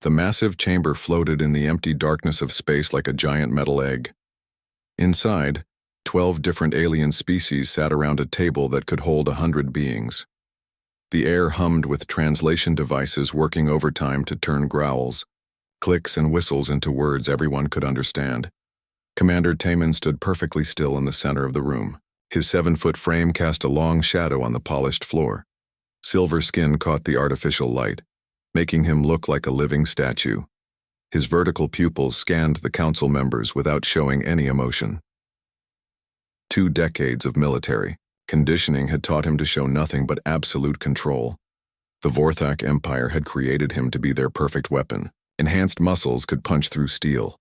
The massive chamber floated in the empty darkness of space like a giant metal egg. Inside, 12 different alien species sat around a table that could hold 100 beings. The air hummed with translation devices working overtime to turn growls, clicks, and whistles into words everyone could understand. Commander Taman stood perfectly still in the center of the room. His 7-foot frame cast a long shadow on the polished floor. Silver skin caught the artificial light, making him look like a living statue. His vertical pupils scanned the council members without showing any emotion. 2 decades of military conditioning had taught him to show nothing but absolute control. The Vorthak Empire had created him to be their perfect weapon. Enhanced muscles could punch through steel.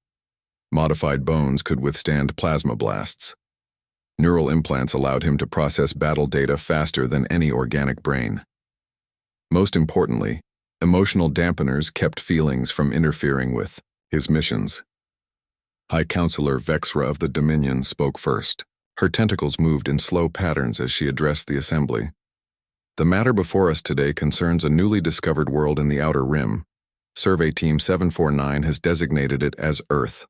Modified bones could withstand plasma blasts. Neural implants allowed him to process battle data faster than any organic brain. Most importantly, emotional dampeners kept feelings from interfering with his missions. High Counselor Vexra of the Dominion spoke first. Her tentacles moved in slow patterns as she addressed the assembly. The matter before us today concerns a newly discovered world in the Outer Rim. Survey Team 749 has designated it as Earth.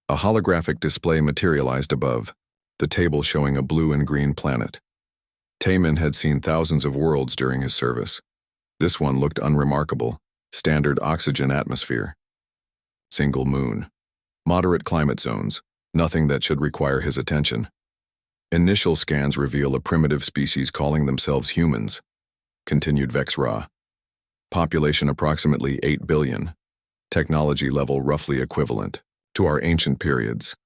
A holographic display materialized above, the table showing a blue and green planet. Taman had seen thousands of worlds during his service. This one looked unremarkable: standard oxygen atmosphere. Single moon. Moderate climate zones, nothing that should require his attention. Initial scans reveal a primitive species calling themselves humans, continued Vexra. Population approximately 8 billion. Technology level roughly equivalent to our ancient periods.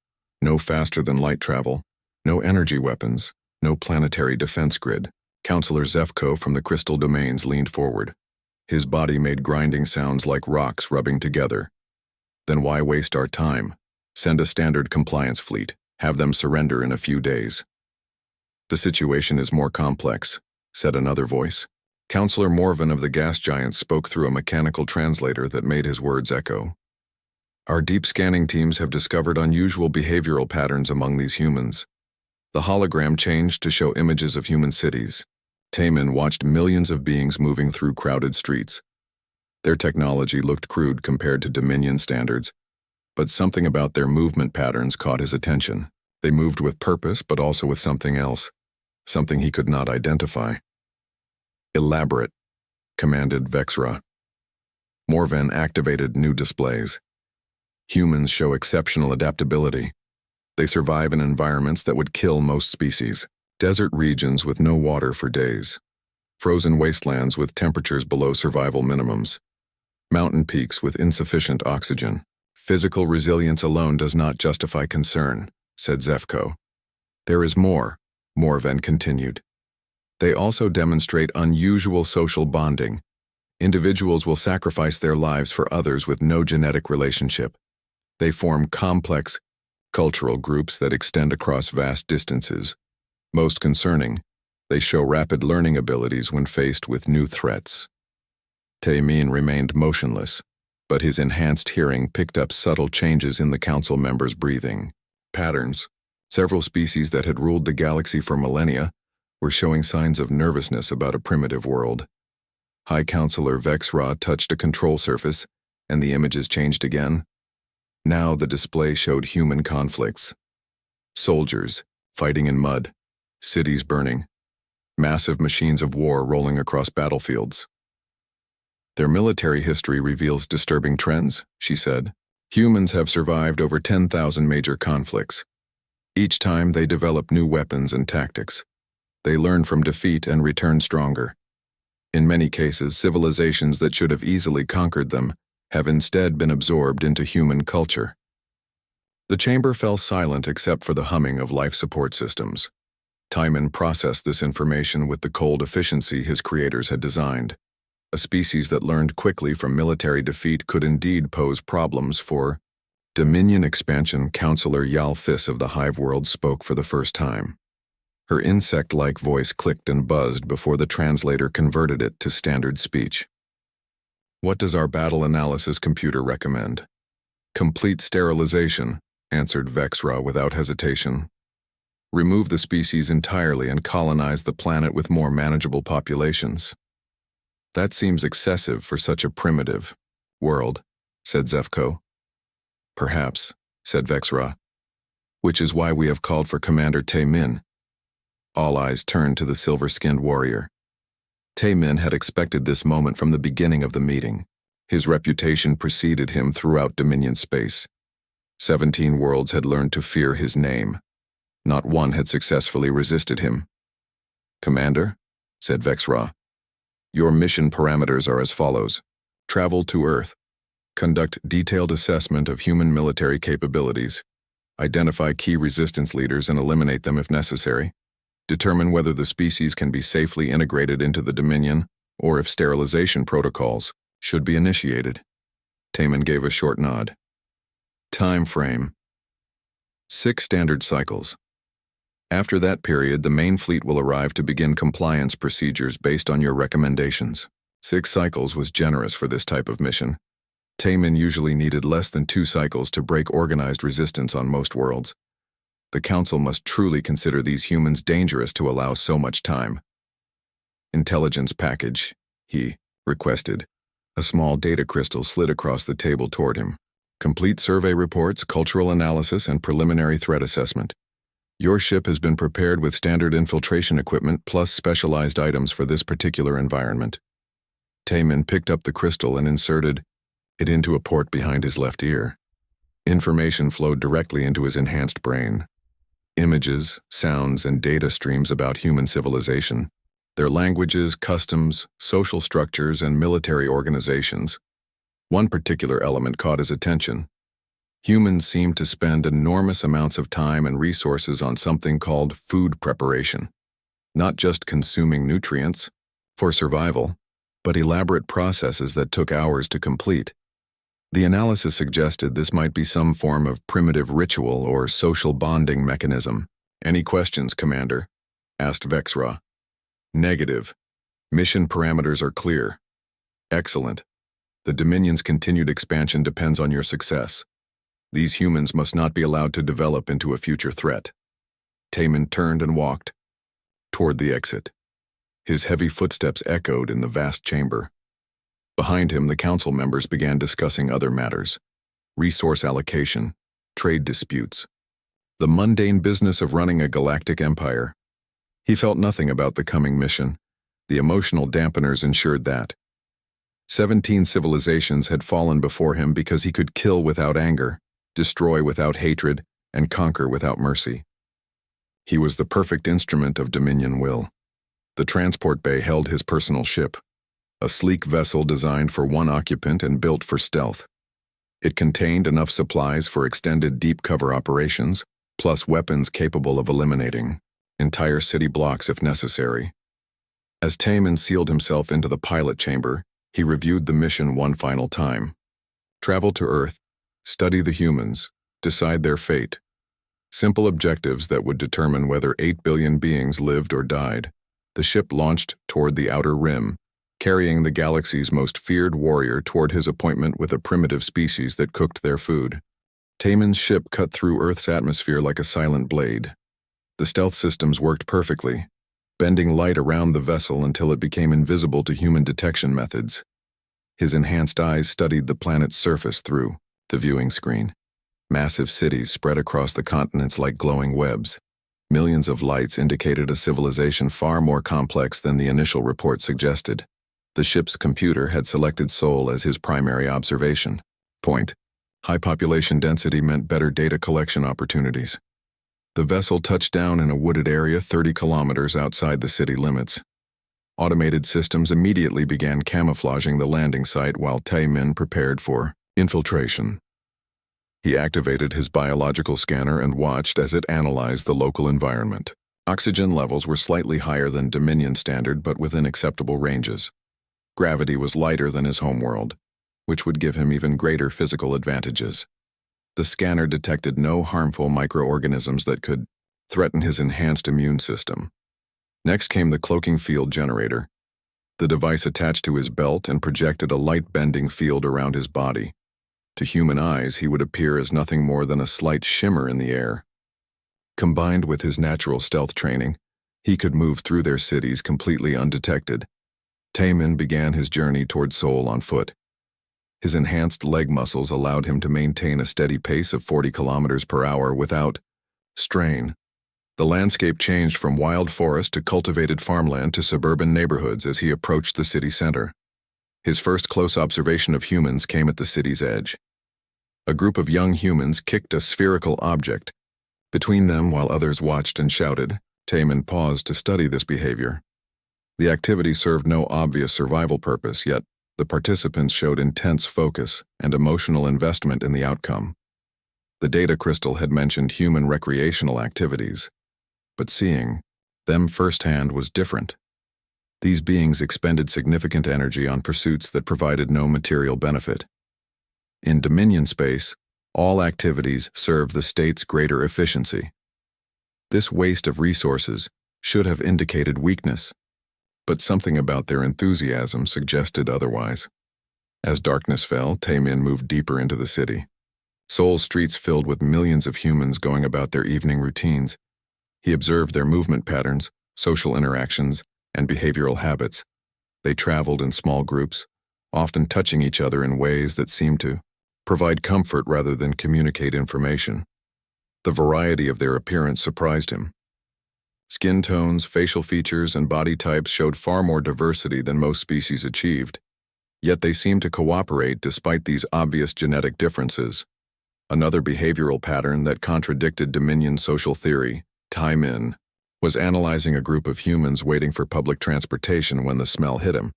No faster than light travel, no energy weapons, no planetary defense grid. Counselor Zefko from the Crystal Domains leaned forward. His body made grinding sounds like rocks rubbing together. Then why waste our time? Send a standard compliance fleet. Have them surrender in a few days. The situation is more complex, said another voice. Counselor Morvan of the Gas Giants spoke through a mechanical translator that made his words echo. Our deep scanning teams have discovered unusual behavioral patterns among these humans. The hologram changed to show images of human cities. Taman watched millions of beings moving through crowded streets. Their technology looked crude compared to Dominion standards, but something about their movement patterns caught his attention. They moved with purpose, but also with something else, something he could not identify. Elaborate, commanded Vexra. Morvan activated new displays. Humans show exceptional adaptability. They survive in environments that would kill most species. Desert regions with no water for days. Frozen wastelands with temperatures below survival minimums. Mountain peaks with insufficient oxygen. Physical resilience alone does not justify concern, said Zefko. There is more, Morvan continued. They also demonstrate unusual social bonding. Individuals will sacrifice their lives for others with no genetic relationship. They form complex, cultural groups that extend across vast distances. Most concerning, they show rapid learning abilities when faced with new threats. Taman remained motionless, but his enhanced hearing picked up subtle changes in the council members' breathing patterns. Several species that had ruled the galaxy for millennia were showing signs of nervousness about a primitive world. High Counselor Vexra touched a control surface, and the images changed again. Now the display showed human conflicts. Soldiers fighting in mud, cities burning, massive machines of war rolling across battlefields. Their military history reveals disturbing trends, she said. Humans have survived over 10,000 major conflicts. Each time they develop new weapons and tactics. They learn from defeat and return stronger. In many cases, civilizations that should have easily conquered them have instead been absorbed into human culture. The chamber fell silent except for the humming of life support systems. Taman processed this information with the cold efficiency his creators had designed. A species that learned quickly from military defeat could indeed pose problems for Dominion expansion. Counselor Yalfis of the Hive World spoke for the first time. Her insect-like voice clicked and buzzed before the translator converted it to standard speech. What does our battle analysis computer recommend? Complete sterilization, answered Vexra without hesitation. Remove the species entirely and colonize the planet with more manageable populations. That seems excessive for such a primitive, World, said Zevko. Perhaps, said Vexra. Which is why we have called for Commander Tae-min. All eyes turned to the silver-skinned warrior. Tae-min had expected this moment from the beginning of the meeting. His reputation preceded him throughout Dominion space. 17 worlds had learned to fear his name. Not one had successfully resisted him. Commander, said Vexra, your mission parameters are as follows. Travel to Earth. Conduct detailed assessment of human military capabilities. Identify key resistance leaders and eliminate them if necessary. Determine whether the species can be safely integrated into the Dominion, or if sterilization protocols should be initiated. Tae-min gave a short nod. Time frame. 6 standard cycles. After that period, the main fleet will arrive to begin compliance procedures based on your recommendations. 6 cycles was generous for this type of mission. Tae-min usually needed less than 2 cycles to break organized resistance on most worlds. The Council must truly consider these humans dangerous to allow so much time. Intelligence package, he requested. A small data crystal slid across the table toward him. Complete survey reports, cultural analysis, and preliminary threat assessment. Your ship has been prepared with standard infiltration equipment plus specialized items for this particular environment. Tae-min picked up the crystal and inserted it into a port behind his left ear. Information flowed directly into his enhanced brain. Images, sounds, and data streams about human civilization, their languages, customs, social structures, and military organizations. One particular element caught his attention. Humans seemed to spend enormous amounts of time and resources on something called food preparation. Not just consuming nutrients for survival, but elaborate processes that took hours to complete. The analysis suggested this might be some form of primitive ritual or social bonding mechanism. Any questions, Commander? Asked Vexra. Negative. Mission parameters are clear. Excellent. The Dominion's continued expansion depends on your success. These humans must not be allowed to develop into a future threat. Tae-min turned and walked toward the exit. His heavy footsteps echoed in the vast chamber. Behind him, the council members began discussing other matters. Resource allocation, trade disputes, the mundane business of running a galactic empire. He felt nothing about the coming mission. The emotional dampeners ensured that. 17 civilizations had fallen before him because he could kill without anger, destroy without hatred, and conquer without mercy. He was the perfect instrument of Dominion will. The transport bay held his personal ship, a sleek vessel designed for one occupant and built for stealth. It contained enough supplies for extended deep cover operations, plus weapons capable of eliminating entire city blocks if necessary. As Tae-min sealed himself into the pilot chamber, he reviewed the mission one final time. Travel to Earth, study the humans, decide their fate. Simple objectives that would determine whether 8 billion beings lived or died. The ship launched toward the outer rim, carrying the galaxy's most feared warrior toward his appointment with a primitive species that cooked their food. Tae-min's ship cut through Earth's atmosphere like a silent blade. The stealth systems worked perfectly, bending light around the vessel until it became invisible to human detection methods. His enhanced eyes studied the planet's surface through the viewing screen. Massive cities spread across the continents like glowing webs. Millions of lights indicated a civilization far more complex than the initial report suggested. The ship's computer had selected Sol as his primary observation point. High population density meant better data collection opportunities. The vessel touched down in a wooded area 30 kilometers outside the city limits. Automated systems immediately began camouflaging the landing site while Tae-min prepared for infiltration. He activated his biological scanner and watched as it analyzed the local environment. Oxygen levels were slightly higher than Dominion standard but within acceptable ranges. Gravity was lighter than his homeworld, which would give him even greater physical advantages. The scanner detected no harmful microorganisms that could threaten his enhanced immune system. Next came the cloaking field generator. The device attached to his belt and projected a light-bending field around his body. To human eyes, he would appear as nothing more than a slight shimmer in the air. Combined with his natural stealth training, he could move through their cities completely undetected. Tae-min began his journey toward Seoul on foot. His enhanced leg muscles allowed him to maintain a steady pace of 40 kilometers per hour without strain. The landscape changed from wild forest to cultivated farmland to suburban neighborhoods as he approached the city center. His first close observation of humans came at the city's edge. A group of young humans kicked a spherical object. Between them, while others watched and shouted, Taemin paused to study this behavior. The activity served no obvious survival purpose, yet the participants showed intense focus and emotional investment in the outcome. The data crystal had mentioned human recreational activities, but seeing them firsthand was different. These beings expended significant energy on pursuits that provided no material benefit. In Dominion space, all activities serve the state's greater efficiency. This waste of resources should have indicated weakness, but something about their enthusiasm suggested otherwise. As darkness fell, Taemin moved deeper into the city. Seoul's streets filled with millions of humans going about their evening routines. He observed their movement patterns, social interactions, and behavioral habits. They traveled in small groups, often touching each other in ways that seemed to provide comfort rather than communicate information. The variety of their appearance surprised him. Skin tones, facial features, and body types showed far more diversity than most species achieved, yet they seemed to cooperate despite these obvious genetic differences. Another behavioral pattern that contradicted Dominion social theory, Taemin, was analyzing a group of humans waiting for public transportation when the smell hit him.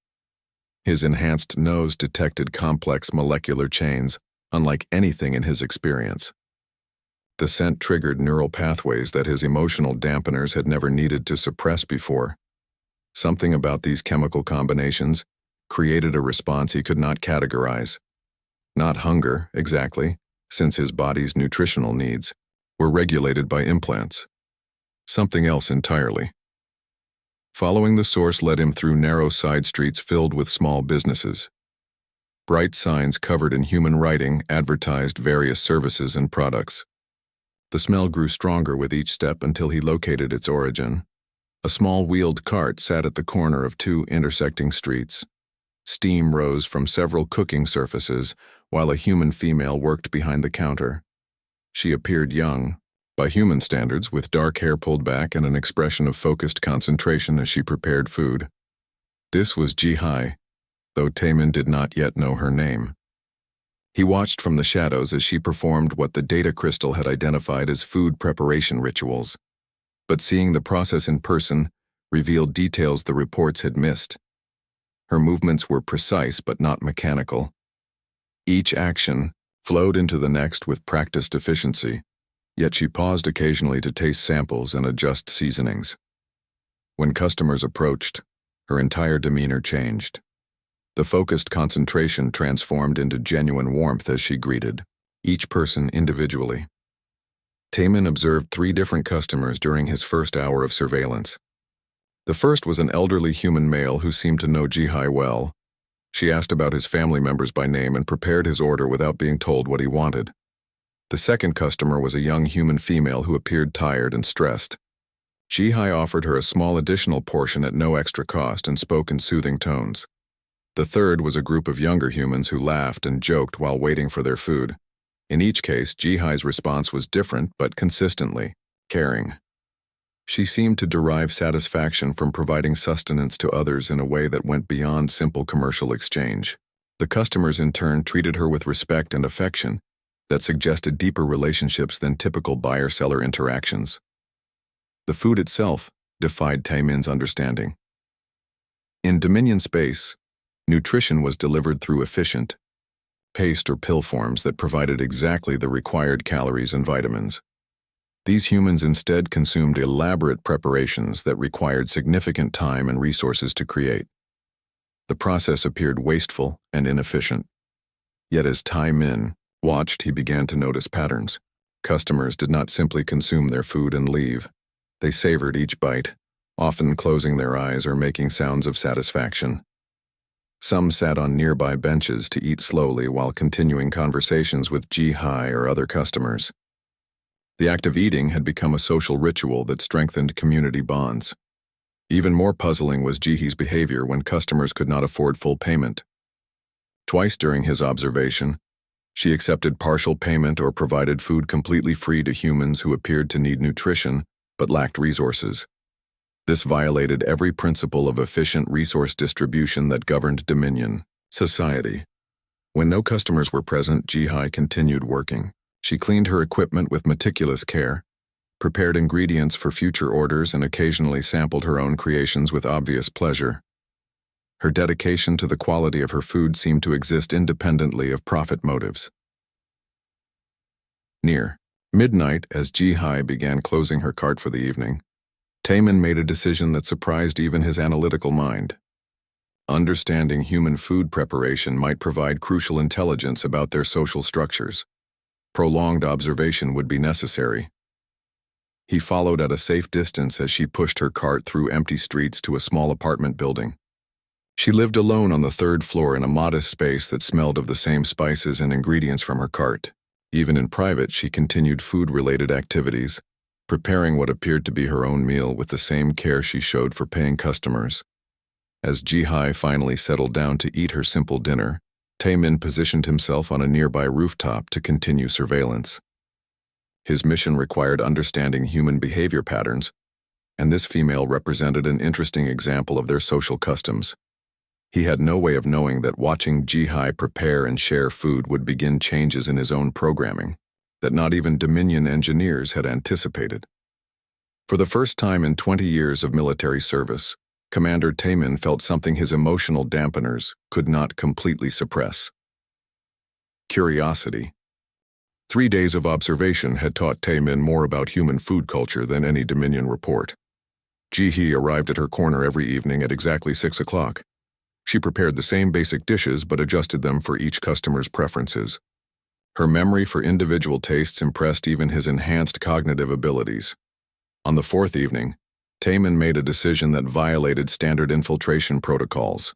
His enhanced nose detected complex molecular chains, unlike anything in his experience. The scent triggered neural pathways that his emotional dampeners had never needed to suppress before. Something about these chemical combinations created a response he could not categorize. Not hunger, exactly, since his body's nutritional needs were regulated by implants. Something else entirely. Following the source led him through narrow side streets filled with small businesses. Bright signs covered in human writing advertised various services and products. The smell grew stronger with each step until he located its origin. A small wheeled cart sat at the corner of two intersecting streets. Steam rose from several cooking surfaces, while a human female worked behind the counter. She appeared young, by human standards, with dark hair pulled back and an expression of focused concentration as she prepared food. This was Ji-hai, though Taemin did not yet know her name. He watched from the shadows as she performed what the data crystal had identified as food preparation rituals. But seeing the process in person revealed details the reports had missed. Her movements were precise but not mechanical. Each action flowed into the next with practiced efficiency, yet she paused occasionally to taste samples and adjust seasonings. When customers approached, her entire demeanor changed. The focused concentration transformed into genuine warmth as she greeted each person individually. Taemin observed 3 different customers during his first hour of surveillance. The first was an elderly human male who seemed to know Ji-hai well. She asked about his family members by name and prepared his order without being told what he wanted. The second customer was a young human female who appeared tired and stressed. Ji-hai offered her a small additional portion at no extra cost and spoke in soothing tones. The third was a group of younger humans who laughed and joked while waiting for their food. In each case, Ji-hai's response was different but consistently caring. She seemed to derive satisfaction from providing sustenance to others in a way that went beyond simple commercial exchange. The customers in turn treated her with respect and affection that suggested deeper relationships than typical buyer-seller interactions. The food itself defied Taemin's understanding. In Dominion space, nutrition was delivered through efficient, paste or pill forms that provided exactly the required calories and vitamins. These humans instead consumed elaborate preparations that required significant time and resources to create. The process appeared wasteful and inefficient. Yet as Taemin watched, he began to notice patterns. Customers did not simply consume their food and leave. They savored each bite, often closing their eyes or making sounds of satisfaction. Some sat on nearby benches to eat slowly while continuing conversations with Ji-hai or other customers. The act of eating had become a social ritual that strengthened community bonds. Even more puzzling was Ji-hai's behavior when customers could not afford full payment. Twice during his observation, she accepted partial payment or provided food completely free to humans who appeared to need nutrition but lacked resources. This violated every principle of efficient resource distribution that governed Dominion society. When no customers were present, Jihai continued working. She cleaned her equipment with meticulous care, prepared ingredients for future orders, and occasionally sampled her own creations with obvious pleasure. Her dedication to the quality of her food seemed to exist independently of profit motives. Near midnight, as Jihai began closing her cart for the evening, Taemin made a decision that surprised even his analytical mind. Understanding human food preparation might provide crucial intelligence about their social structures. Prolonged observation would be necessary. He followed at a safe distance as she pushed her cart through empty streets to a small apartment building. She lived alone on the third floor in a modest space that smelled of the same spices and ingredients from her cart. Even in private, she continued food-related activities, preparing what appeared to be her own meal with the same care she showed for paying customers. As Jihai finally settled down to eat her simple dinner, Taemin positioned himself on a nearby rooftop to continue surveillance. His mission required understanding human behavior patterns, and this female represented an interesting example of their social customs. He had no way of knowing that watching Jihai prepare and share food would begin changes in his own programming that not even Dominion engineers had anticipated. For the first time in 20 years of military service, Commander Taemin felt something his emotional dampeners could not completely suppress: curiosity. 3 days of observation had taught Taemin more about human food culture than any Dominion report. Jihai arrived at her corner every evening at exactly 6 o'clock. She prepared the same basic dishes but adjusted them for each customer's preferences. Her memory for individual tastes impressed even his enhanced cognitive abilities. On the 4th evening, Taemin made a decision that violated standard infiltration protocols.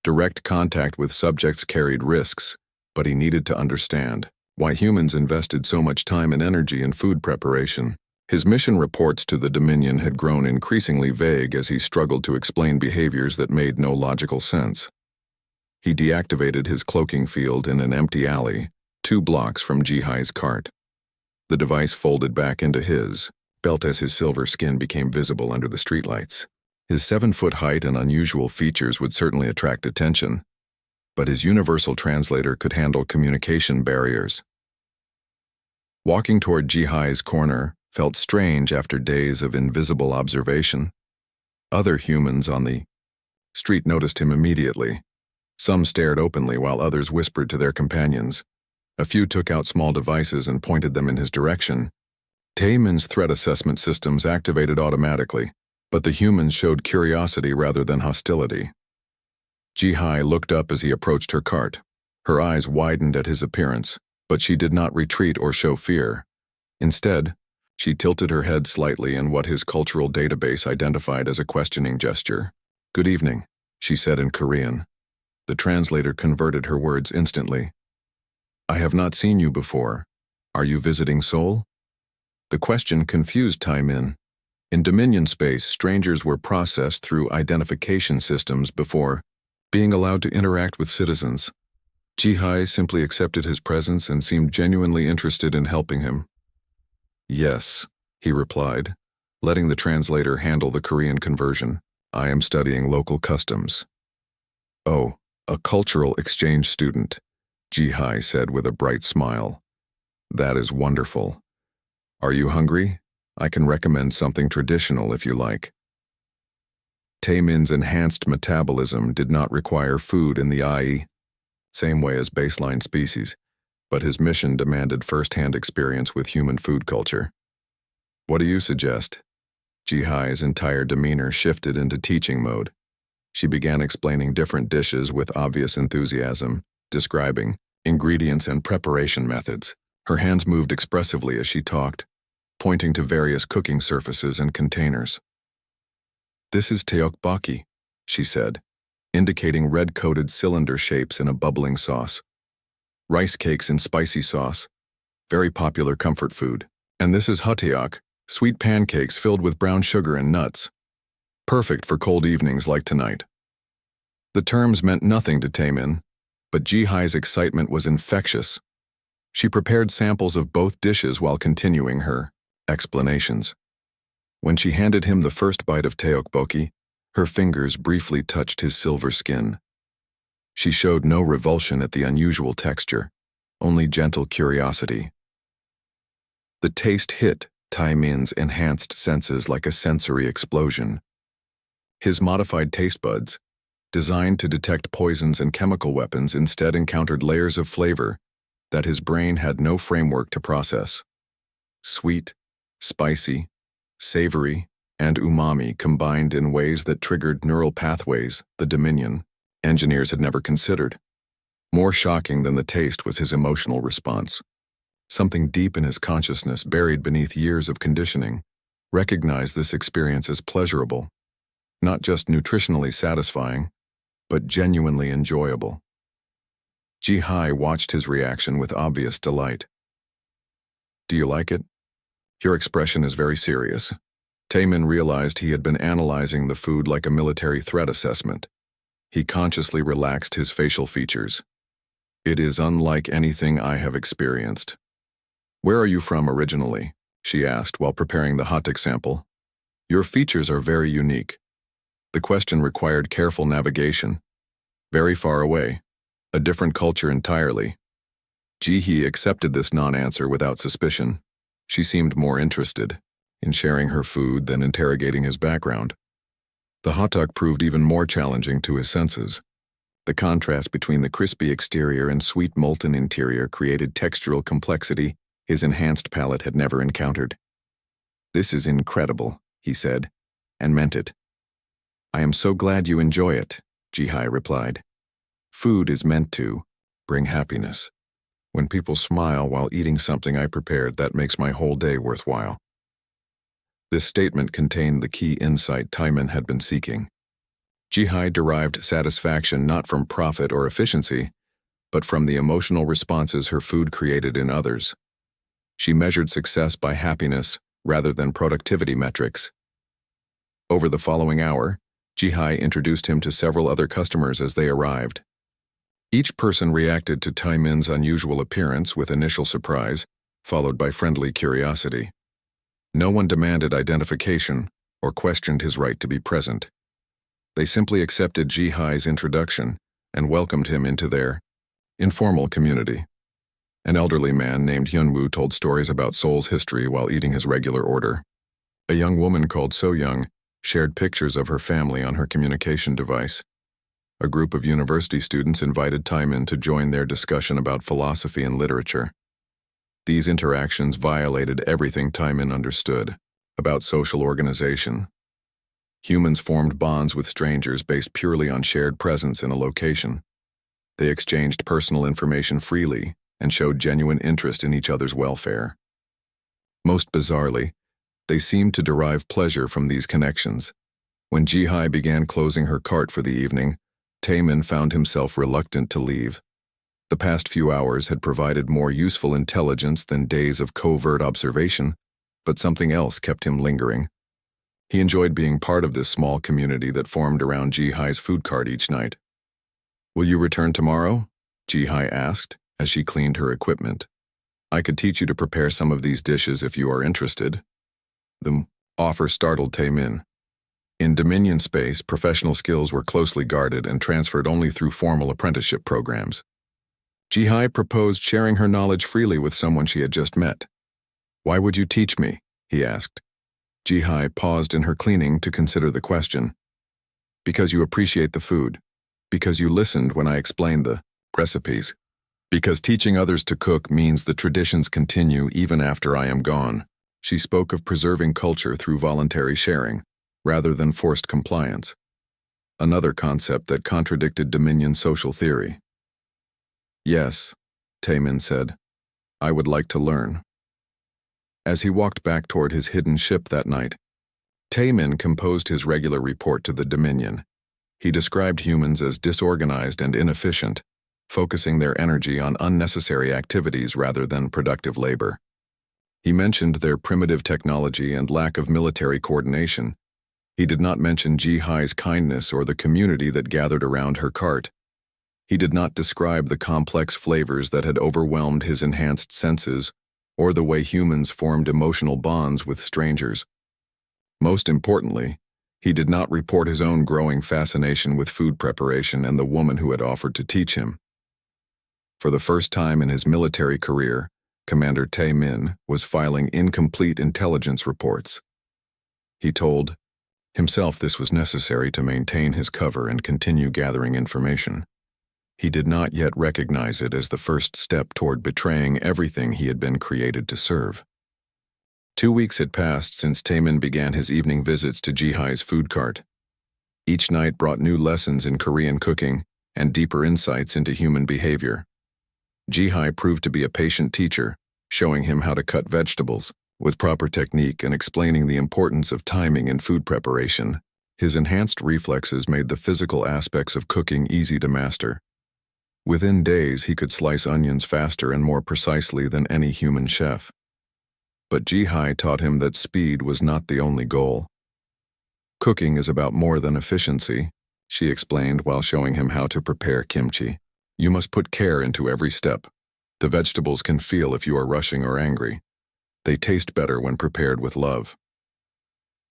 Direct contact with subjects carried risks, but he needed to understand why humans invested so much time and energy in food preparation. His mission reports to the Dominion had grown increasingly vague as he struggled to explain behaviors that made no logical sense. He deactivated his cloaking field in an empty alley, 2 blocks from Jihai's cart. The device folded back into his belt as his silver skin became visible under the streetlights. His 7-foot height and unusual features would certainly attract attention, but his universal translator could handle communication barriers. Walking toward Jihai's corner felt strange after days of invisible observation. Other humans on the street noticed him immediately. Some stared openly while others whispered to their companions. A few took out small devices and pointed them in his direction. Taemin's threat assessment systems activated automatically, but the humans showed curiosity rather than hostility. Jihai looked up as he approached her cart. Her eyes widened at his appearance, but she did not retreat or show fear. Instead, she tilted her head slightly in what his cultural database identified as a questioning gesture. "Good evening," she said in Korean. The translator converted her words instantly. "I have not seen you before. Are you visiting Seoul?" The question confused Taemin. In Dominion space, strangers were processed through identification systems before being allowed to interact with citizens. Jihai simply accepted his presence and seemed genuinely interested in helping him. "Yes," he replied, letting the translator handle the Korean conversion. "I am studying local customs." "Oh, a cultural exchange student," Jihai said with a bright smile. "That is wonderful. Are you hungry? I can recommend something traditional if you like." Taemin's enhanced metabolism did not require food in the IE, same way as baseline species, but his mission demanded first-hand experience with human food culture. "What do you suggest?" Jihai's entire demeanor shifted into teaching mode. She began explaining different dishes with obvious enthusiasm, describing ingredients and preparation methods. Her hands moved expressively as she talked, pointing to various cooking surfaces and containers. "This is tteokbokki," she said, indicating red-coated cylinder shapes in a bubbling sauce. "Rice cakes in spicy sauce, very popular comfort food. And this is hotteok, sweet pancakes filled with brown sugar and nuts. Perfect for cold evenings like tonight." The terms meant nothing to Taemin, But Jihai's excitement was infectious. She prepared samples of both dishes while continuing her explanations. When she handed him the first bite of tteokbokki, her fingers briefly touched his silver skin. She showed no revulsion at the unusual texture, only gentle curiosity. The taste hit Taimin's enhanced senses like a sensory explosion. His modified taste buds, designed to detect poisons and chemical weapons, instead encountered layers of flavor that his brain had no framework to process. Sweet, spicy, savory, and umami combined in ways that triggered neural pathways the Dominion engineers had never considered. More shocking than the taste was his emotional response. Something deep in his consciousness, buried beneath years of conditioning, recognized this experience as pleasurable, not just nutritionally satisfying, but genuinely enjoyable. Jihai watched his reaction with obvious delight. "Do you like it?" "Your expression is very serious." Taimin realized he had been analyzing the food like a military threat assessment. He consciously relaxed his facial features. "It is unlike anything I have experienced." "Where are you from originally?" she asked while preparing the hotdog sample. "Your features are very unique." The question required careful navigation. "Very far away. A different culture entirely." Jihai accepted this non-answer without suspicion. She seemed more interested in sharing her food than interrogating his background. The hotdog proved even more challenging to his senses. The contrast between the crispy exterior and sweet molten interior created textural complexity his enhanced palate had never encountered. "This is incredible," he said, and meant it. "I am so glad you enjoy it," Jihai replied. "Food is meant to bring happiness. When people smile while eating something I prepared, that makes my whole day worthwhile." This statement contained the key insight Taimin had been seeking. Jihai derived satisfaction not from profit or efficiency, but from the emotional responses her food created in others. She measured success by happiness rather than productivity metrics. Over the following hour, Jihai introduced him to several other customers as they arrived. Each person reacted to Taimin's unusual appearance with initial surprise, followed by friendly curiosity. No one demanded identification or questioned his right to be present. They simply accepted Jihai's introduction and welcomed him into their informal community. An elderly man named Hyunwoo told stories about Seoul's history while eating his regular order. A young woman called So Young shared pictures of her family on her communication device. A group of university students invited Taimin to join their discussion about philosophy and literature. These interactions violated everything Taimin understood about social organization. Humans formed bonds with strangers based purely on shared presence in a location. They exchanged personal information freely and showed genuine interest in each other's welfare. Most bizarrely, they seemed to derive pleasure from these connections. When Jihai began closing her cart for the evening, Taimin found himself reluctant to leave. The past few hours had provided more useful intelligence than days of covert observation, but something else kept him lingering. He enjoyed being part of this small community that formed around Jihai's food cart each night. "Will you return tomorrow?" Jihai asked as she cleaned her equipment. "I could teach you to prepare some of these dishes if you are interested." The offer startled Taimin. In Dominion space, professional skills were closely guarded and transferred only through formal apprenticeship programs. Jihai proposed sharing her knowledge freely with someone she had just met. "Why would you teach me?" he asked. Jihai paused in her cleaning to consider the question. "Because you appreciate the food. Because you listened when I explained the recipes. Because teaching others to cook means the traditions continue even after I am gone." She spoke of preserving culture through voluntary sharing, rather than forced compliance. Another concept that contradicted Dominion social theory. "Yes," Taimin said. "I would like to learn." As he walked back toward his hidden ship that night, Taimin composed his regular report to the Dominion. He described humans as disorganized and inefficient, focusing their energy on unnecessary activities rather than productive labor. He mentioned their primitive technology and lack of military coordination. He did not mention Jihai's kindness or the community that gathered around her cart. He did not describe the complex flavors that had overwhelmed his enhanced senses or the way humans formed emotional bonds with strangers. Most importantly, he did not report his own growing fascination with food preparation and the woman who had offered to teach him. For the first time in his military career, Commander Tae-min was filing incomplete intelligence reports. He told himself this was necessary to maintain his cover and continue gathering information. He did not yet recognize it as the first step toward betraying everything he had been created to serve. 2 weeks had passed since Tae-min began his evening visits to Ji-hai's food cart. Each night brought new lessons in Korean cooking and deeper insights into human behavior. Ji-hai proved to be a patient teacher, showing him how to cut vegetables with proper technique and explaining the importance of timing in food preparation. His enhanced reflexes made the physical aspects of cooking easy to master. Within days, he could slice onions faster and more precisely than any human chef. But Ji-hai taught him that speed was not the only goal. Cooking is about more than efficiency, she explained while showing him how to prepare kimchi. You must put care into every step. The vegetables can feel if you are rushing or angry. They taste better when prepared with love.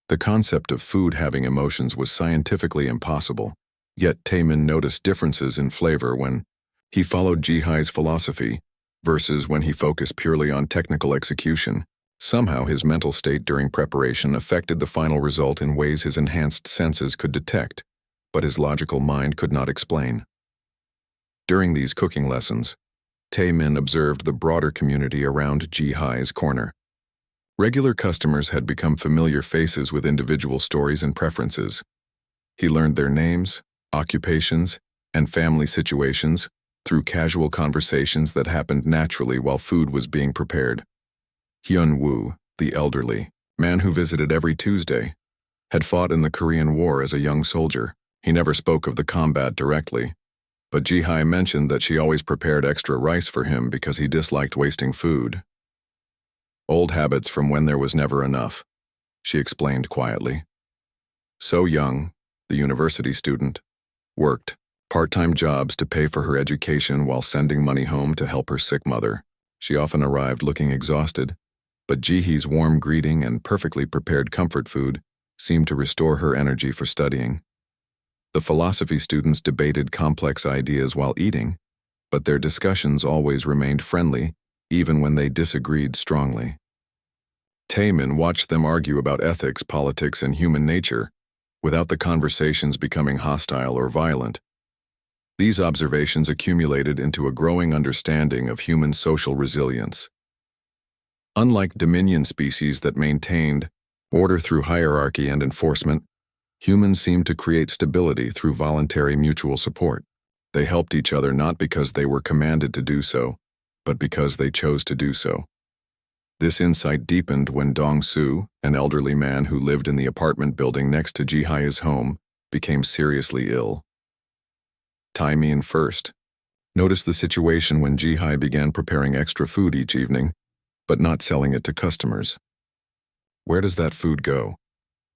The concept of food having emotions was scientifically impossible, yet Tae-min noticed differences in flavor when he followed Ji-hai's philosophy versus when he focused purely on technical execution. Somehow his mental state during preparation affected the final result in ways his enhanced senses could detect, but his logical mind could not explain. During these cooking lessons, Tae-min observed the broader community around Ji-hai's corner. Regular customers had become familiar faces with individual stories and preferences. He learned their names, occupations, and family situations through casual conversations that happened naturally while food was being prepared. Hyun-woo, the elderly man who visited every Tuesday, had fought in the Korean War as a young soldier. He never spoke of the combat directly, but Ji-hai mentioned that she always prepared extra rice for him because he disliked wasting food. Old habits from when there was never enough, she explained quietly. So Young, the university student, worked part-time jobs to pay for her education while sending money home to help her sick mother. She often arrived looking exhausted, but Ji-hee's warm greeting and perfectly prepared comfort food seemed to restore her energy for studying. The philosophy students debated complex ideas while eating, but their discussions always remained friendly, even when they disagreed strongly. Tae-min watched them argue about ethics, politics, and human nature, without the conversations becoming hostile or violent. These observations accumulated into a growing understanding of human social resilience. Unlike dominion species that maintained order through hierarchy and enforcement, humans seemed to create stability through voluntary mutual support. They helped each other not because they were commanded to do so, but because they chose to do so. This insight deepened when Dong-soo, an elderly man who lived in the apartment building next to Ji-hai's home, became seriously ill. Tae-min first noticed the situation when Ji-hai began preparing extra food each evening, but not selling it to customers. "Where does that food go?"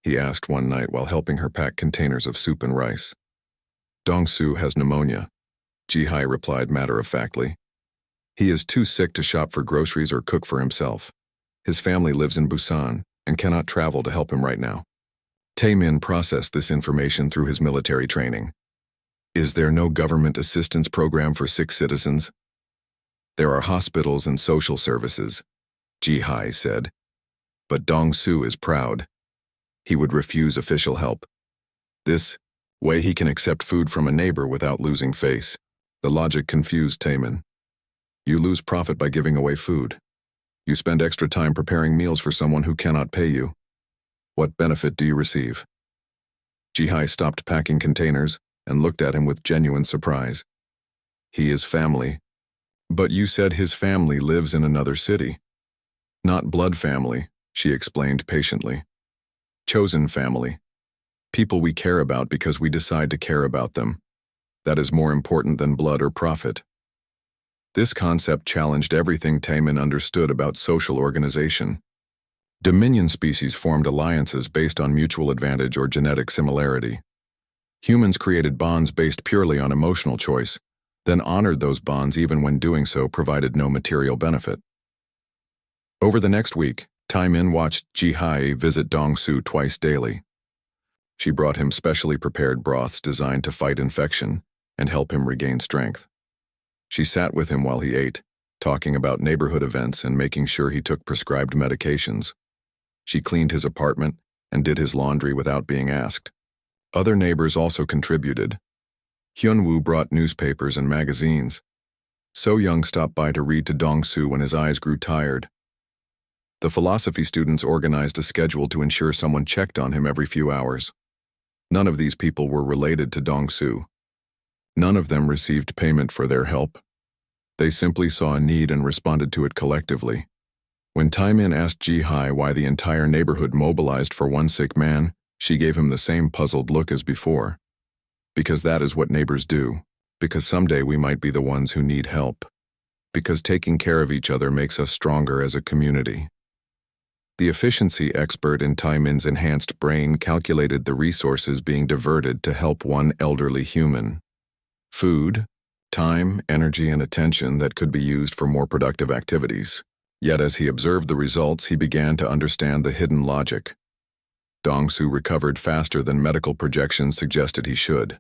he asked one night while helping her pack containers of soup and rice. "Dong-soo has pneumonia," Ji-hai replied matter-of-factly. "He is too sick to shop for groceries or cook for himself. His family lives in Busan and cannot travel to help him right now." Tae-min processed this information through his military training. "Is there no government assistance program for sick citizens?" "There are hospitals and social services," Ji-hai said. "But Dong-soo is proud. He would refuse official help. This way he can accept food from a neighbor without losing face." The logic confused Tae-min. You lose profit by giving away food. You spend extra time preparing meals for someone who cannot pay you. What benefit do you receive? Ji-hai stopped packing containers and looked at him with genuine surprise. He is family. But you said his family lives in another city. Not blood family, she explained patiently. Chosen family. People we care about because we decide to care about them. That is more important than blood or profit. This concept challenged everything Tae-min understood about social organization. Dominion species formed alliances based on mutual advantage or genetic similarity. Humans created bonds based purely on emotional choice, then honored those bonds even when doing so provided no material benefit. Over the next week, Tai-min watched Ji-hai visit Dong-su twice daily. She brought him specially prepared broths designed to fight infection and help him regain strength. She sat with him while he ate, talking about neighborhood events and making sure he took prescribed medications. She cleaned his apartment and did his laundry without being asked. Other neighbors also contributed. Hyun-woo brought newspapers and magazines. So-young stopped by to read to Dong-su when his eyes grew tired. The philosophy students organized a schedule to ensure someone checked on him every few hours. None of these people were related to Dong-su. None of them received payment for their help. They simply saw a need and responded to it collectively. When Tai-min asked Ji-hai why the entire neighborhood mobilized for one sick man, she gave him the same puzzled look as before. Because that is what neighbors do. Because someday we might be the ones who need help. Because taking care of each other makes us stronger as a community. The efficiency expert in Tai-min's enhanced brain calculated the resources being diverted to help one elderly human. Food, time, energy, and attention that could be used for more productive activities. Yet as he observed the results, he began to understand the hidden logic. Dong-su recovered faster than medical projections suggested he should.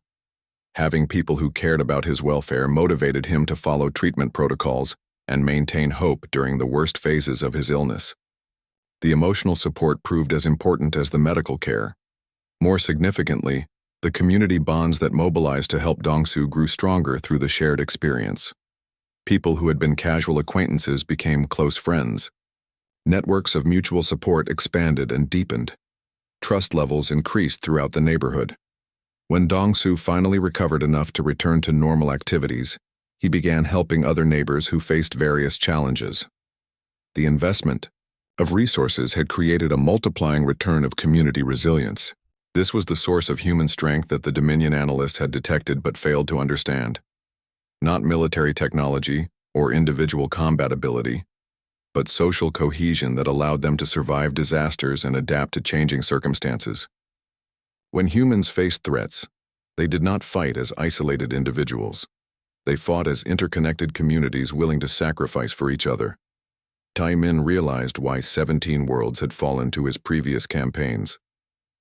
Having people who cared about his welfare motivated him to follow treatment protocols and maintain hope during the worst phases of his illness. The emotional support proved as important as the medical care. More significantly, the community bonds that mobilized to help Dong-su grew stronger through the shared experience. People who had been casual acquaintances became close friends. Networks of mutual support expanded and deepened. Trust levels increased throughout the neighborhood. When Dong-su finally recovered enough to return to normal activities, he began helping other neighbors who faced various challenges. The investment of resources had created a multiplying return of community resilience. This was the source of human strength that the Dominion analysts had detected but failed to understand. Not military technology or individual combat ability, but social cohesion that allowed them to survive disasters and adapt to changing circumstances. When humans faced threats, they did not fight as isolated individuals. They fought as interconnected communities willing to sacrifice for each other. Tai-min realized why 17 worlds had fallen to his previous campaigns.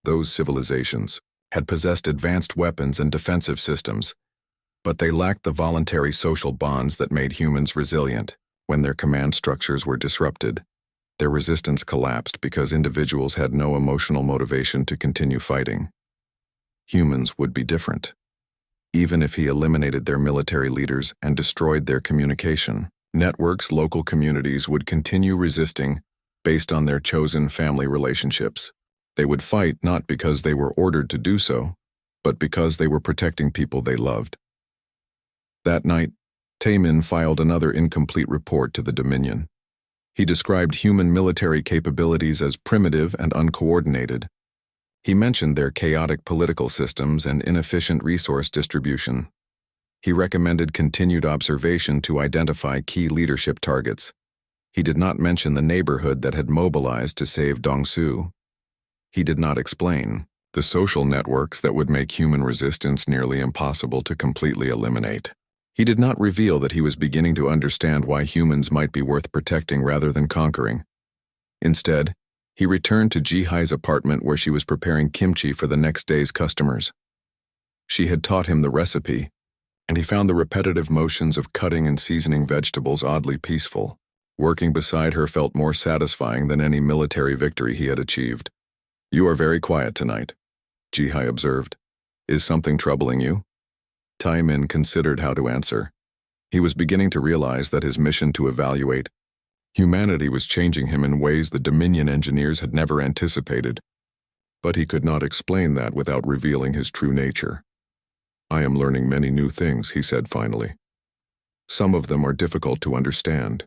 Those civilizations had possessed advanced weapons and defensive systems, but they lacked the voluntary social bonds that made humans resilient. When their command structures were disrupted, their resistance collapsed because individuals had no emotional motivation to continue fighting. Humans would be different. Even if he eliminated their military leaders and destroyed their communication networks, local communities would continue resisting based on their chosen family relationships. They would fight not because they were ordered to do so, but because they were protecting people they loved. That night, Tai-min filed another incomplete report to the Dominion. He described human military capabilities as primitive and uncoordinated. He mentioned their chaotic political systems and inefficient resource distribution. He recommended continued observation to identify key leadership targets. He did not mention the neighborhood that had mobilized to save Dong-su. He did not explain the social networks that would make human resistance nearly impossible to completely eliminate. He did not reveal that he was beginning to understand why humans might be worth protecting rather than conquering. Instead, he returned to Ji-hai's apartment where she was preparing kimchi for the next day's customers. She had taught him the recipe, and he found the repetitive motions of cutting and seasoning vegetables oddly peaceful. Working beside her felt more satisfying than any military victory he had achieved. "You are very quiet tonight," Ji-hai observed. "Is something troubling you?" Tai-min considered how to answer. He was beginning to realize that his mission to evaluate humanity was changing him in ways the Dominion engineers had never anticipated. But he could not explain that without revealing his true nature. "I am learning many new things," he said finally. "Some of them are difficult to understand."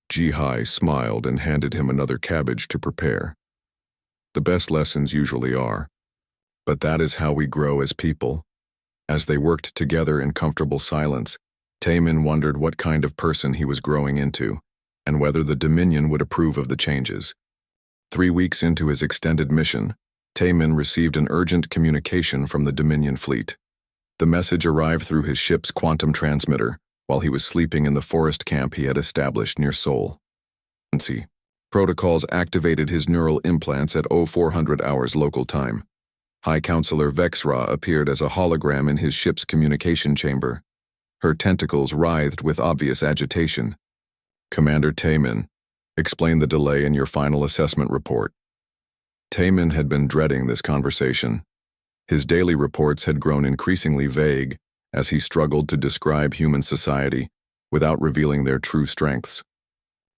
Ji-hai smiled and handed him another cabbage to prepare. "The best lessons usually are. But that is how we grow as people." As they worked together in comfortable silence, Tai-min wondered what kind of person he was growing into, and whether the Dominion would approve of the changes. 3 weeks into his extended mission, Tai-min received an urgent communication from the Dominion fleet. The message arrived through his ship's quantum transmitter while he was sleeping in the forest camp he had established near Seoul. Protocols activated his neural implants at 0400 hours local time. High Counselor Vexra appeared as a hologram in his ship's communication chamber. Her tentacles writhed with obvious agitation. Commander Taemin, explain the delay in your final assessment report. Taemin had been dreading this conversation. His daily reports had grown increasingly vague as he struggled to describe human society without revealing their true strengths.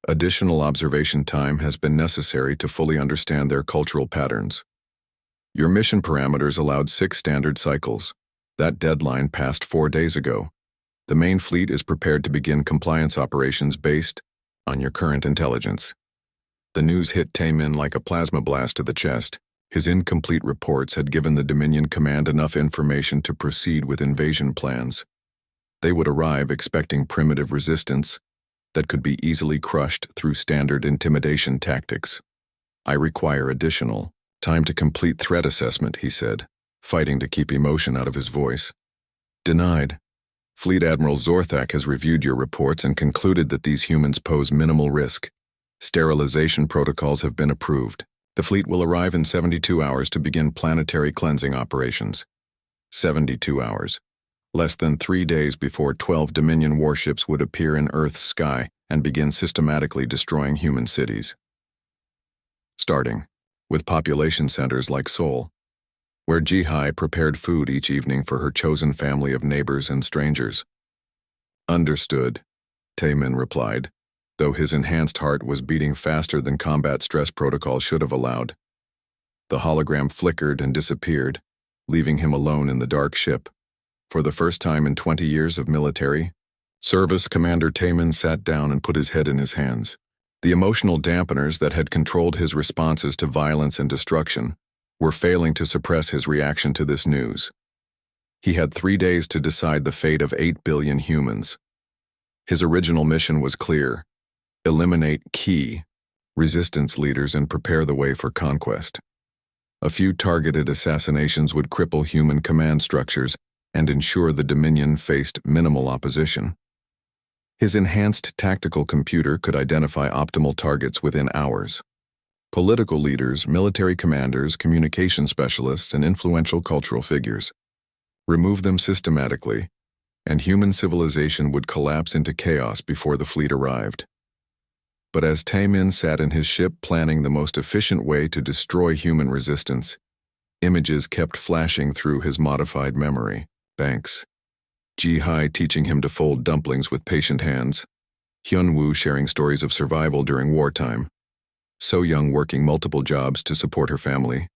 Additional observation time has been necessary to fully understand their cultural patterns. Your mission parameters allowed 6 standard cycles. That deadline passed 4 days ago. The main fleet is prepared to begin compliance operations based on your current intelligence. The news hit Taemin like a plasma blast to the chest. His incomplete reports had given the Dominion Command enough information to proceed with invasion plans. They would arrive expecting primitive resistance that could be easily crushed through standard intimidation tactics. I require additional time to complete threat assessment, he said, fighting to keep emotion out of his voice. Denied. Fleet Admiral Zorthak has reviewed your reports and concluded that these humans pose minimal risk. Sterilization protocols have been approved. The fleet will arrive in 72 hours to begin planetary cleansing operations. 72 hours. Less than 3 days before 12 Dominion warships would appear in Earth's sky and begin systematically destroying human cities. Starting with population centers like Seoul, where Jihai prepared food each evening for her chosen family of neighbors and strangers. Understood, Taemin replied, though his enhanced heart was beating faster than combat stress protocol should have allowed. The hologram flickered and disappeared, leaving him alone in the dark ship. For the first time in 20 years of military service, Commander Taemin sat down and put his head in his hands. The emotional dampeners that had controlled his responses to violence and destruction were failing to suppress his reaction to this news. He had 3 days to decide the fate of 8 billion humans. His original mission was clear: eliminate key resistance leaders and prepare the way for conquest. A few targeted assassinations would cripple human command structures and ensure the Dominion faced minimal opposition. His enhanced tactical computer could identify optimal targets within hours. Political leaders, military commanders, communication specialists, and influential cultural figures. Remove them systematically, and human civilization would collapse into chaos before the fleet arrived. But as Taemin sat in his ship planning the most efficient way to destroy human resistance, images kept flashing through his modified memory. Banks. Jihai teaching him to fold dumplings with patient hands. Hyunwoo sharing stories of survival during wartime. So-young working multiple jobs to support her family.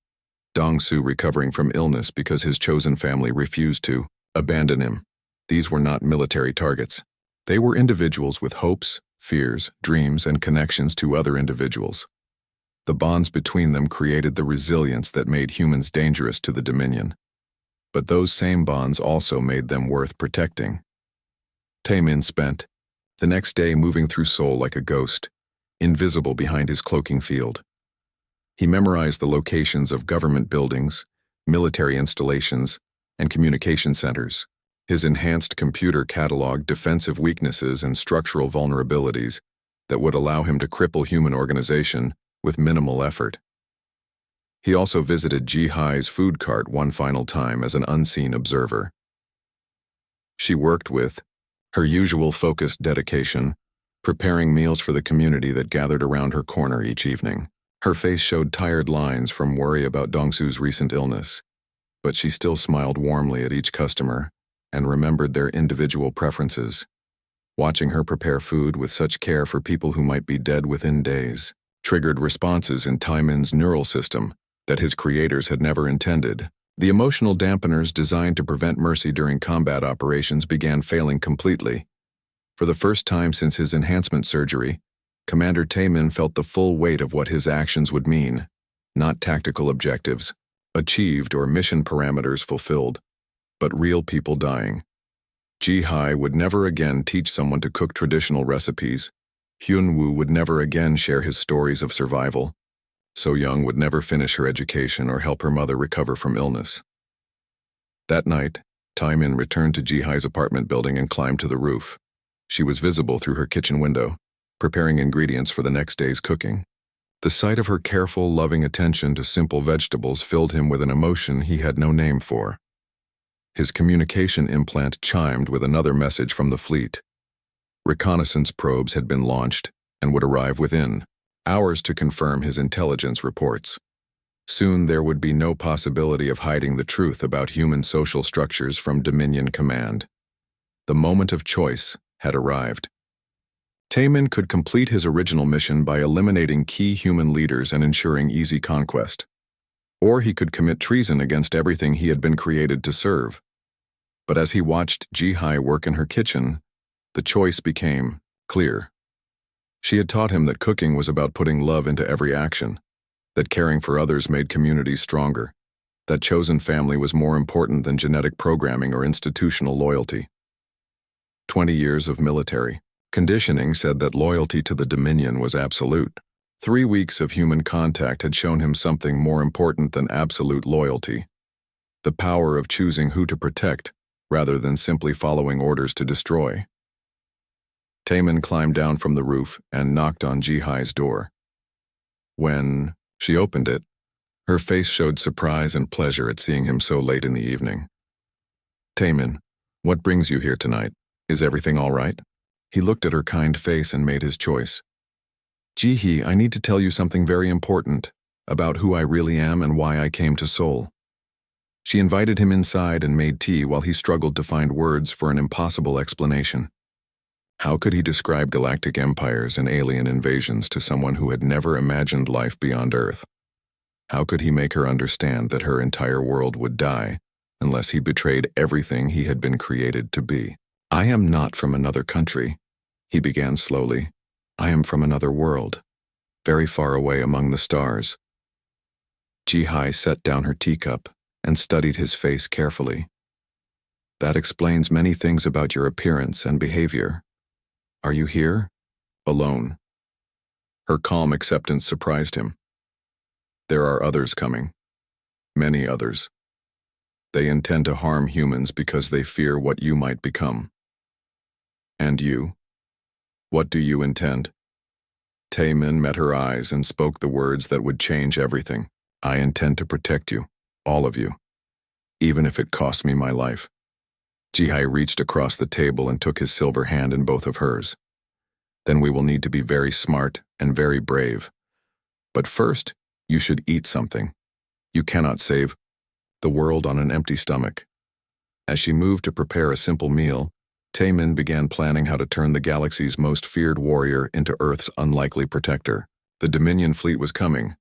Dong-soo recovering from illness because his chosen family refused to abandon him. These were not military targets. They were individuals with hopes, fears, dreams, and connections to other individuals. The bonds between them created the resilience that made humans dangerous to the Dominion. But those same bonds also made them worth protecting. Taemin spent the next day moving through Seoul like a ghost, invisible behind his cloaking field. He memorized the locations of government buildings, military installations, and communication centers. His enhanced computer cataloged defensive weaknesses and structural vulnerabilities that would allow him to cripple human organization with minimal effort. He also visited Jihai's food cart one final time as an unseen observer. She worked with her usual focused dedication, preparing meals for the community that gathered around her corner each evening. Her face showed tired lines from worry about Dong-soo's recent illness, but she still smiled warmly at each customer and remembered their individual preferences. Watching her prepare food with such care for people who might be dead within days triggered responses in Taemin's neural system that his creators had never intended. The emotional dampeners designed to prevent mercy during combat operations began failing completely. For the first time since his enhancement surgery, Commander Taemin felt the full weight of what his actions would mean, not tactical objectives achieved or mission parameters fulfilled, but real people dying. Jihai would never again teach someone to cook traditional recipes. Hyunwoo would never again share his stories of survival. So-young would never finish her education or help her mother recover from illness. That night, Taimin returned to Jihai's apartment building and climbed to the roof. She was visible through her kitchen window, preparing ingredients for the next day's cooking. The sight of her careful, loving attention to simple vegetables filled him with an emotion he had no name for. His communication implant chimed with another message from the fleet. Reconnaissance probes had been launched and would arrive within hours to confirm his intelligence reports. Soon there would be no possibility of hiding the truth about human social structures from Dominion Command. The moment of choice had arrived. Taimin could complete his original mission by eliminating key human leaders and ensuring easy conquest. Or he could commit treason against everything he had been created to serve. But as he watched Jihai work in her kitchen, the choice became clear. She had taught him that cooking was about putting love into every action, that caring for others made communities stronger, that chosen family was more important than genetic programming or institutional loyalty. 20 years of military conditioning said that loyalty to the Dominion was absolute. 3 weeks of human contact had shown him something more important than absolute loyalty: the power of choosing who to protect rather than simply following orders to destroy. Taimin climbed down from the roof and knocked on Jihai's door. When she opened it, her face showed surprise and pleasure at seeing him so late in the evening. "Taimin, what brings you here tonight? Is everything all right?" He looked at her kind face and made his choice. "Jihi, I need to tell you something very important about who I really am and why I came to Seoul." She invited him inside and made tea while he struggled to find words for an impossible explanation. How could he describe galactic empires and alien invasions to someone who had never imagined life beyond Earth? How could he make her understand that her entire world would die unless he betrayed everything he had been created to be? "I am not from another country," he began slowly. "I am from another world, very far away among the stars." Jihai set down her teacup and studied his face carefully. "That explains many things about your appearance and behavior. Are you here? Alone?" Her calm acceptance surprised him. "There are others coming. Many others. They intend to harm humans because they fear what you might become." "And you? What do you intend?" Taimin met her eyes and spoke the words that would change everything. "I intend to protect you, all of you, even if it costs me my life." Jihai reached across the table and took his silver hand in both of hers. "Then we will need to be very smart and very brave. But first, you should eat something. You cannot save the world on an empty stomach." As she moved to prepare a simple meal, Taimin began planning how to turn the galaxy's most feared warrior into Earth's unlikely protector. The Dominion fleet was coming,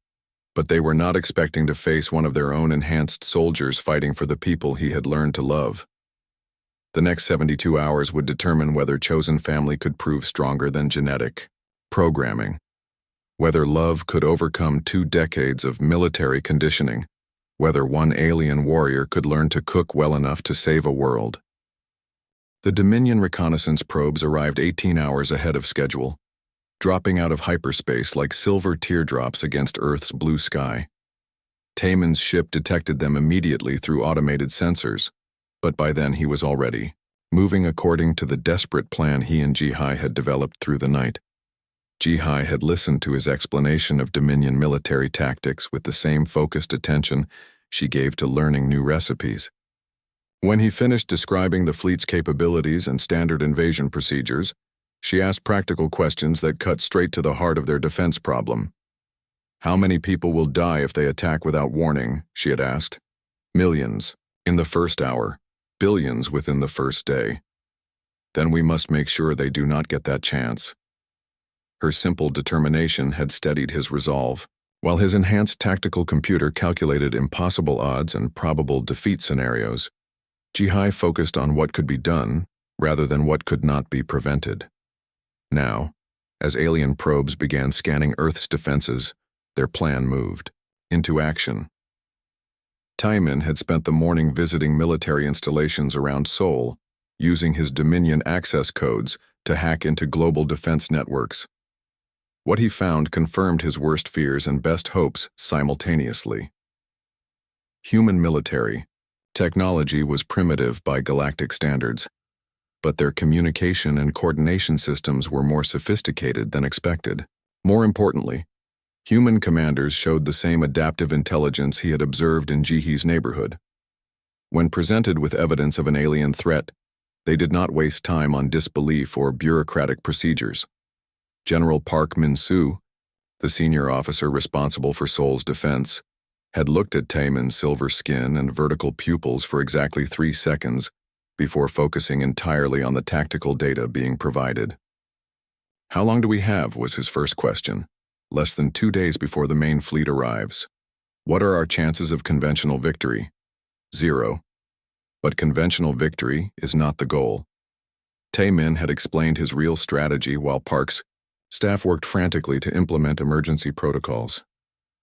but they were not expecting to face one of their own enhanced soldiers fighting for the people he had learned to love. The next 72 hours would determine whether chosen family could prove stronger than genetic programming, whether love could overcome 2 decades of military conditioning, whether one alien warrior could learn to cook well enough to save a world. The Dominion reconnaissance probes arrived 18 hours ahead of schedule, dropping out of hyperspace like silver teardrops against Earth's blue sky. Taimin's ship detected them immediately through automated sensors, but by then he was already moving according to the desperate plan he and Jihai had developed through the night. Jihai had listened to his explanation of Dominion military tactics with the same focused attention she gave to learning new recipes. When he finished describing the fleet's capabilities and standard invasion procedures, she asked practical questions that cut straight to the heart of their defense problem. "How many people will die if they attack without warning?" she had asked. "Millions, in the first hour, billions within the first day. Then we must make sure they do not get that chance." Her simple determination had steadied his resolve, while his enhanced tactical computer calculated impossible odds and probable defeat scenarios. Jihai focused on what could be done rather than what could not be prevented. Now, as alien probes began scanning Earth's defenses, their plan moved into action. Taimin had spent the morning visiting military installations around Seoul, using his Dominion access codes to hack into global defense networks. What he found confirmed his worst fears and best hopes simultaneously. Human military, Technology was primitive by galactic standards, but their communication and coordination systems were more sophisticated than expected. More importantly, human commanders showed the same adaptive intelligence he had observed in Jihe's neighborhood. When presented with evidence of an alien threat, they did not waste time on disbelief or bureaucratic procedures. General Park Min-soo, the senior officer responsible for Seoul's defense, had looked at Taemin's silver skin and vertical pupils for exactly 3 seconds before focusing entirely on the tactical data being provided. "How long do we have?" was his first question, less than 2 days before the main fleet arrives. "What are our chances of conventional victory?" 0. But conventional victory is not the goal. Taemin had explained his real strategy while Park's staff worked frantically to implement emergency protocols.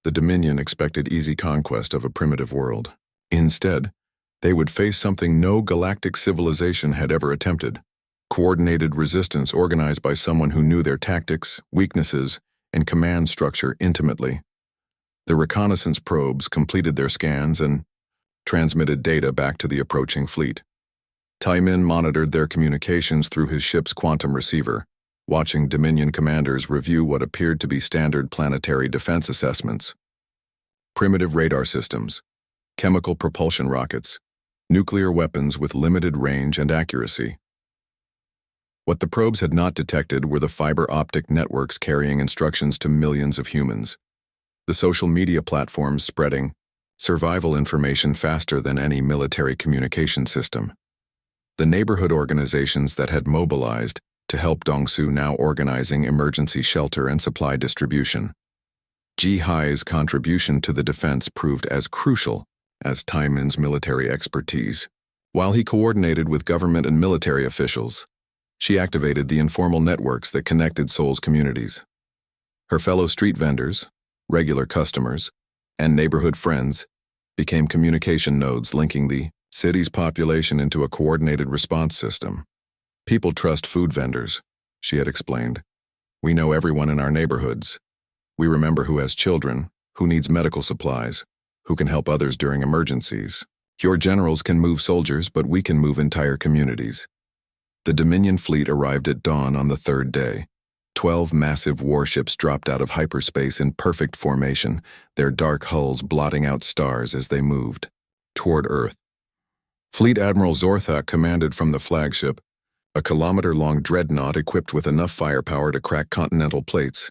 The Dominion expected easy conquest of a primitive world. Instead, they would face something no galactic civilization had ever attempted: coordinated resistance organized by someone who knew their tactics, weaknesses, and command structure intimately. The reconnaissance probes completed their scans and transmitted data back to the approaching fleet. Taemin monitored their communications through his ship's quantum receiver, watching Dominion commanders review what appeared to be standard planetary defense assessments. Primitive radar systems, chemical propulsion rockets, nuclear weapons with limited range and accuracy. What the probes had not detected were the fiber optic networks carrying instructions to millions of humans, the social media platforms spreading survival information faster than any military communication system. The neighborhood organizations that had mobilized to help Dongsu now organizing emergency shelter and supply distribution. Jihe's contribution to the defense proved as crucial as Taemin's military expertise. While he coordinated with government and military officials, she activated the informal networks that connected Seoul's communities. Her fellow street vendors, regular customers, and neighborhood friends became communication nodes linking the city's population into a coordinated response system. "People trust food vendors," she had explained. "We know everyone in our neighborhoods. We remember who has children, who needs medical supplies, who can help others during emergencies. Your generals can move soldiers, but we can move entire communities." The Dominion fleet arrived at dawn on the 3rd day. 12 massive warships dropped out of hyperspace in perfect formation, their dark hulls blotting out stars as they moved toward Earth. Fleet Admiral Zorthak commanded from the flagship, a kilometer-long dreadnought equipped with enough firepower to crack continental plates.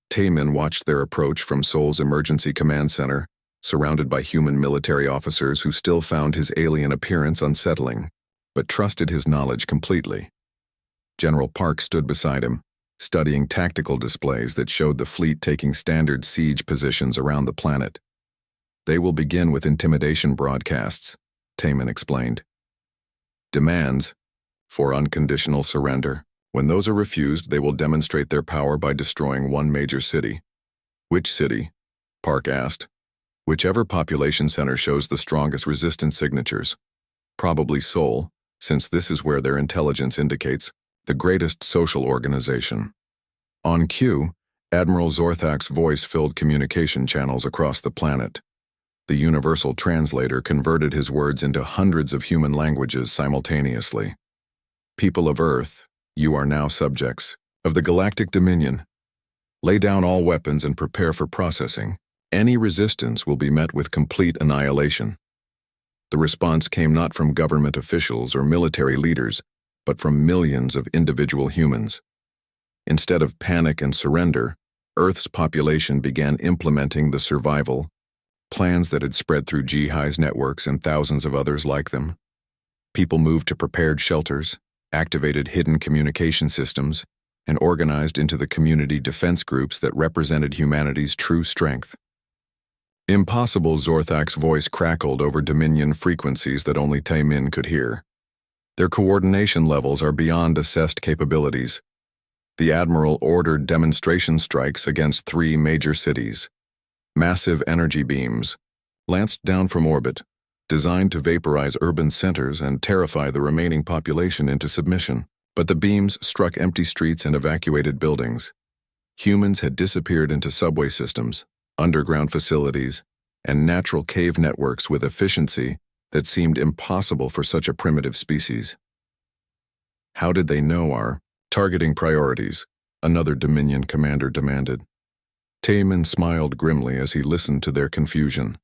Taemin watched their approach from Seoul's emergency command center, surrounded by human military officers who still found his alien appearance unsettling, but trusted his knowledge completely. General Park stood beside him, studying tactical displays that showed the fleet taking standard siege positions around the planet. "They will begin with intimidation broadcasts," Taemin explained. "Demands for unconditional surrender. When those are refused, they will demonstrate their power by destroying one major city." "Which city?" Park asked. "Whichever population center shows the strongest resistance signatures. Probably Seoul, since this is where their intelligence indicates the greatest social organization." On cue, Admiral Zorthak's voice filled communication channels across the planet. The universal translator converted his words into hundreds of human languages simultaneously. "People of Earth, you are now subjects of the Galactic Dominion. Lay down all weapons and prepare for processing. Any resistance will be met with complete annihilation." The response came not from government officials or military leaders, but from millions of individual humans. Instead of panic and surrender, Earth's population began implementing the survival plans that had spread through Jihe's networks and thousands of others like them. People moved to prepared shelters, activated hidden communication systems, and organized into the community defense groups that represented humanity's true strength. "Impossible," Zorthak's voice crackled over Dominion frequencies that only Taemin could hear. "Their coordination levels are beyond assessed capabilities." The Admiral ordered demonstration strikes against 3 major cities. Massive energy beams, lanced down from orbit, designed to vaporize urban centers and terrify the remaining population into submission. But the beams struck empty streets and evacuated buildings. Humans had disappeared into subway systems, underground facilities, and natural cave networks with efficiency that seemed impossible for such a primitive species. How did they know our targeting priorities? Another Dominion commander demanded. Taemin smiled grimly as he listened to their confusion.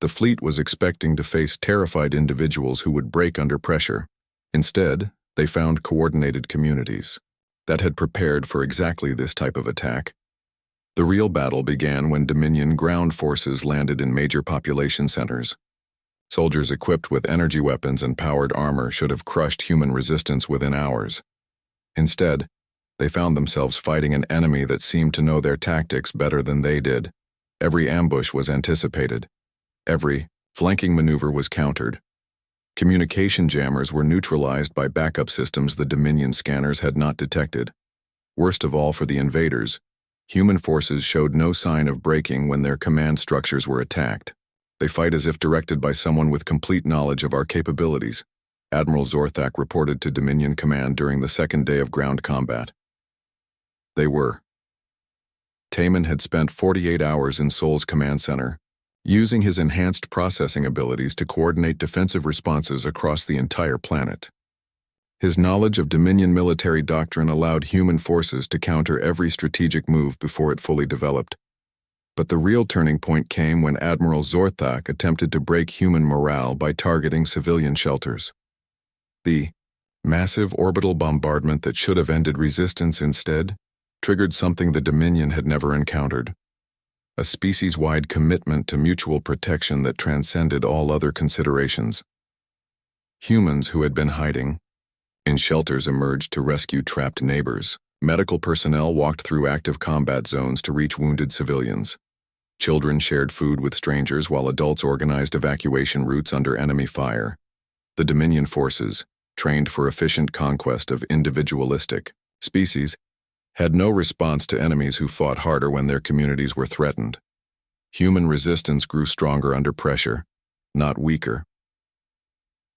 The fleet was expecting to face terrified individuals who would break under pressure. Instead, they found coordinated communities that had prepared for exactly this type of attack. The real battle began when Dominion ground forces landed in major population centers. Soldiers equipped with energy weapons and powered armor should have crushed human resistance within hours. Instead, they found themselves fighting an enemy that seemed to know their tactics better than they did. Every ambush was anticipated. Every flanking maneuver was countered. Communication jammers were neutralized by backup systems the Dominion scanners had not detected. Worst of all for the invaders, human forces showed no sign of breaking when their command structures were attacked. They fight as if directed by someone with complete knowledge of our capabilities, Admiral Zorthak reported to Dominion Command during the second day of ground combat. They were. Taemin had spent 48 hours in Seoul's command center, using his enhanced processing abilities to coordinate defensive responses across the entire planet. His knowledge of Dominion military doctrine allowed human forces to counter every strategic move before it fully developed. But the real turning point came when Admiral Zorthak attempted to break human morale by targeting civilian shelters. The massive orbital bombardment that should have ended resistance instead triggered something the Dominion had never encountered. A species-wide commitment to mutual protection that transcended all other considerations. Humans who had been hiding in shelters emerged to rescue trapped neighbors. Medical personnel walked through active combat zones to reach wounded civilians. Children shared food with strangers while adults organized evacuation routes under enemy fire. The Dominion forces, trained for efficient conquest of individualistic species, had no response to enemies who fought harder when their communities were threatened. Human resistance grew stronger under pressure, not weaker.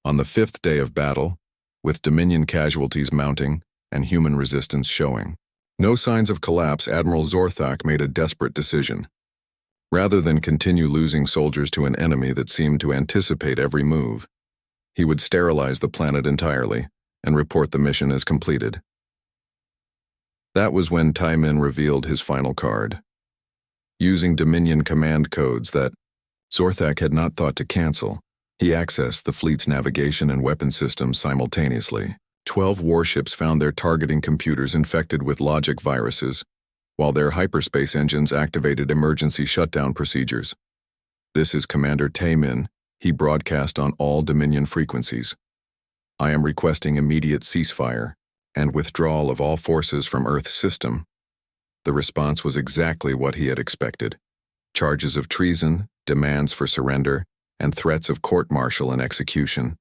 On the fifth day of battle, with Dominion casualties mounting and human resistance showing no signs of collapse, Admiral Zorthak made a desperate decision. Rather than continue losing soldiers to an enemy that seemed to anticipate every move, he would sterilize the planet entirely and report the mission as completed. That was when Taemin revealed his final card. Using Dominion command codes that Zorthak had not thought to cancel, he accessed the fleet's navigation and weapon systems simultaneously. 12 warships found their targeting computers infected with logic viruses, while their hyperspace engines activated emergency shutdown procedures. "This is Commander Taemin," he broadcast on all Dominion frequencies. "I am requesting immediate ceasefire and withdrawal of all forces from Earth's system." The response was exactly what he had expected. Charges of treason, demands for surrender, and threats of court-martial and execution.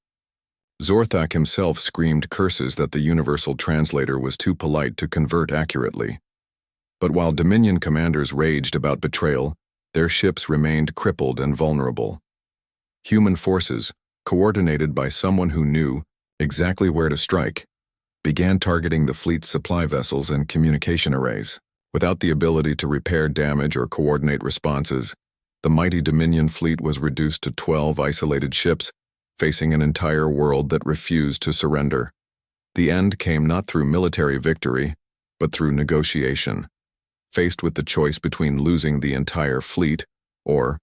Zorthak himself screamed curses that the universal translator was too polite to convert accurately. But while Dominion commanders raged about betrayal, their ships remained crippled and vulnerable. Human forces, coordinated by someone who knew exactly where to strike, began targeting the fleet's supply vessels and communication arrays. Without the ability to repair damage or coordinate responses, the mighty Dominion fleet was reduced to 12 isolated ships, facing an entire world that refused to surrender. The end came not through military victory, but through negotiation. Faced with the choice between losing the entire fleet or